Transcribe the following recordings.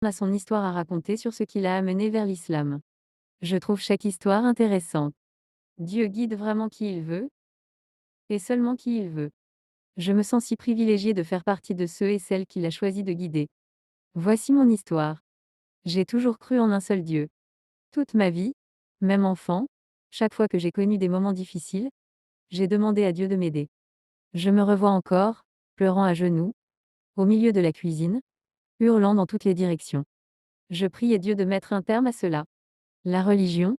a son histoire à raconter sur ce qui l'a amené vers l'islam. Je trouve chaque histoire intéressante. Dieu guide vraiment qui il veut, et seulement qui il veut. Je me sens si privilégiée de faire partie de ceux et celles qu'il a choisi de guider. Voici mon histoire. J'ai toujours cru en un seul Dieu. Toute ma vie, même enfant, chaque fois que j'ai connu des moments difficiles, j'ai demandé à Dieu de m'aider. Je me revois encore, pleurant à genoux, au milieu de la cuisine, hurlant dans toutes les directions. Je priais Dieu de mettre un terme à cela. La religion,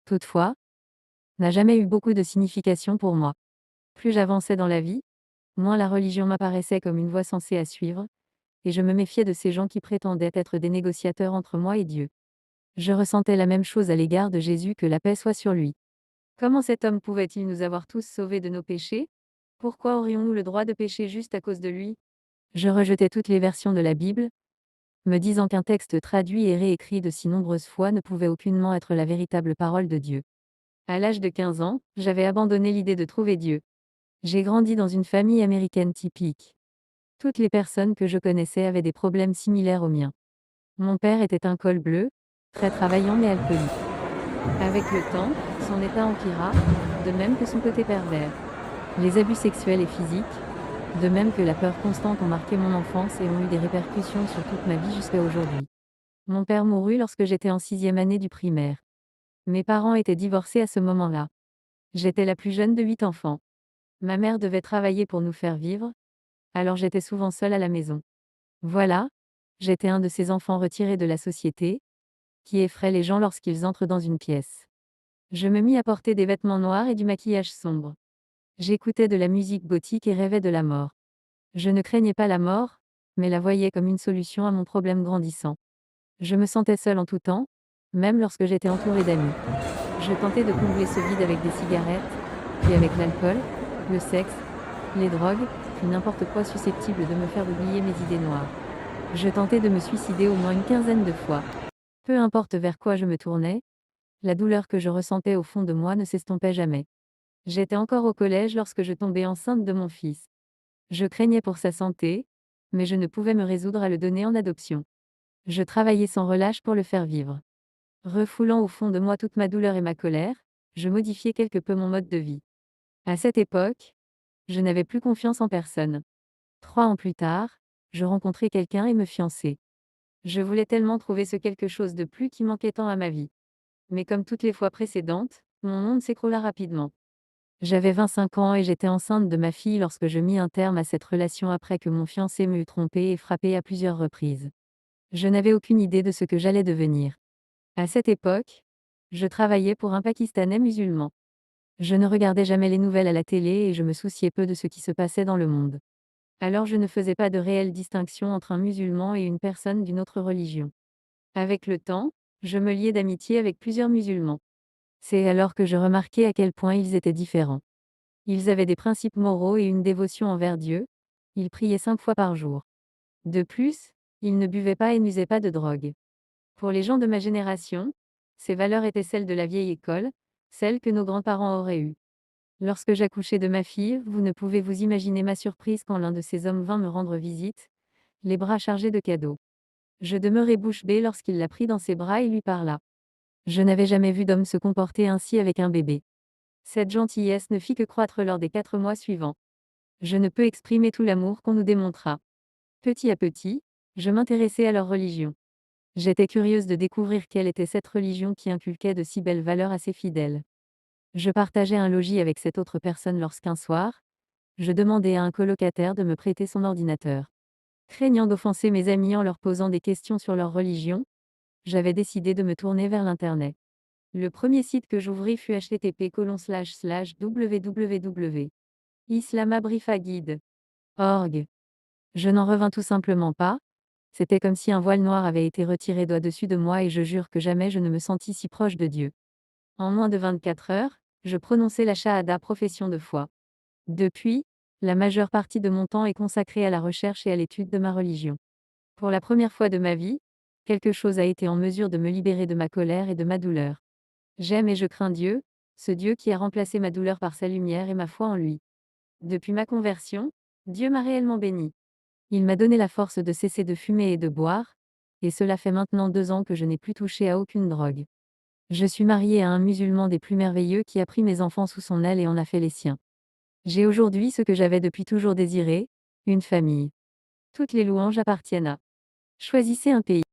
toutefois, n'a jamais eu beaucoup de signification pour moi. Plus j'avançais dans la vie, moins la religion m'apparaissait comme une voie censée à suivre, et je me méfiais de ces gens qui prétendaient être des négociateurs entre moi et Dieu. Je ressentais la même chose à l'égard de Jésus, que la paix soit sur lui. Comment cet homme pouvait-il nous avoir tous sauvés de nos péchés? Pourquoi aurions-nous le droit de pécher juste à cause de lui? Je rejetais toutes les versions de la Bible, me disant qu'un texte traduit et réécrit de si nombreuses fois ne pouvait aucunement être la véritable parole de Dieu. À l'âge de 15 ans, j'avais abandonné l'idée de trouver Dieu. J'ai grandi dans une famille américaine typique. Toutes les personnes que je connaissais avaient des problèmes similaires aux miens. Mon père était un col bleu, très travaillant mais alcoolique. Avec le temps, son état empira, de même que son côté pervers. Les abus sexuels et physiques, de même que la peur constante, ont marqué mon enfance et ont eu des répercussions sur toute ma vie jusqu'à aujourd'hui. Mon père mourut lorsque j'étais en 6e année du primaire. Mes parents étaient divorcés à ce moment-là. J'étais la plus jeune de 8 enfants. Ma mère devait travailler pour nous faire vivre, alors j'étais souvent seule à la maison. Voilà, j'étais un de ces enfants retirés de la société, qui effraient les gens lorsqu'ils entrent dans une pièce. Je me mis à porter des vêtements noirs et du maquillage sombre. J'écoutais de la musique gothique et rêvais de la mort. Je ne craignais pas la mort, mais la voyais comme une solution à mon problème grandissant. Je me sentais seule en tout temps, même lorsque j'étais entourée d'amis. Je tentais de combler ce vide avec des cigarettes, puis avec l'alcool, le sexe, les drogues, puis n'importe quoi susceptible de me faire oublier mes idées noires. Je tentais de me suicider au moins une quinzaine de fois. Peu importe vers quoi je me tournais, la douleur que je ressentais au fond de moi ne s'estompait jamais. J'étais encore au collège lorsque je tombais enceinte de mon fils. Je craignais pour sa santé, mais je ne pouvais me résoudre à le donner en adoption. Je travaillais sans relâche pour le faire vivre. Refoulant au fond de moi toute ma douleur et ma colère, je modifiais quelque peu mon mode de vie. À cette époque, je n'avais plus confiance en personne. 3 ans plus tard, je rencontrai quelqu'un et me fiançai. Je voulais tellement trouver ce quelque chose de plus qui manquait tant à ma vie. Mais comme toutes les fois précédentes, mon monde s'écroula rapidement. J'avais 25 ans et j'étais enceinte de ma fille lorsque je mis un terme à cette relation après que mon fiancé m'eut trompée et frappée à plusieurs reprises. Je n'avais aucune idée de ce que j'allais devenir. À cette époque, je travaillais pour un Pakistanais musulman. Je ne regardais jamais les nouvelles à la télé et je me souciais peu de ce qui se passait dans le monde. Alors je ne faisais pas de réelle distinction entre un musulman et une personne d'une autre religion. Avec le temps, je me liai d'amitié avec plusieurs musulmans. C'est alors que je remarquai à quel point ils étaient différents. Ils avaient des principes moraux et une dévotion envers Dieu. Ils priaient 5 fois par jour. De plus, ils ne buvaient pas et n'usaient pas de drogue. Pour les gens de ma génération, ces valeurs étaient celles de la vieille école, celles que nos grands-parents auraient eues. Lorsque j'accouchai de ma fille, vous ne pouvez vous imaginer ma surprise quand l'un de ces hommes vint me rendre visite, les bras chargés de cadeaux. Je demeurai bouche bée lorsqu'il la prit dans ses bras et lui parla. Je n'avais jamais vu d'homme se comporter ainsi avec un bébé. Cette gentillesse ne fit que croître lors des 4 mois suivants. Je ne peux exprimer tout l'amour qu'on nous démontra. Petit à petit, je m'intéressai à leur religion. J'étais curieuse de découvrir quelle était cette religion qui inculquait de si belles valeurs à ses fidèles. Je partageais un logis avec cette autre personne lorsqu'un soir, je demandai à un colocataire de me prêter son ordinateur. Craignant d'offenser mes amis en leur posant des questions sur leur religion, j'avais décidé de me tourner vers l'Internet. Le premier site que j'ouvris fut http://www.islamabrifaguide.org. Je n'en revins tout simplement pas. C'était comme si un voile noir avait été retiré d'au-dessus de moi et je jure que jamais je ne me sentis si proche de Dieu. En moins de 24 heures, je prononçai la Shahada, profession de foi. Depuis, la majeure partie de mon temps est consacrée à la recherche et à l'étude de ma religion. Pour la première fois de ma vie, quelque chose a été en mesure de me libérer de ma colère et de ma douleur. J'aime et je crains Dieu, ce Dieu qui a remplacé ma douleur par sa lumière et ma foi en lui. Depuis ma conversion, Dieu m'a réellement béni. Il m'a donné la force de cesser de fumer et de boire, Et cela fait maintenant 2 ans que je n'ai plus touché à aucune drogue. Je suis mariée à un musulman des plus merveilleux qui a pris mes enfants sous son aile et en a fait les siens. J'ai aujourd'hui ce que j'avais depuis toujours désiré, une famille. Toutes les louanges appartiennent à. Choisissez un pays.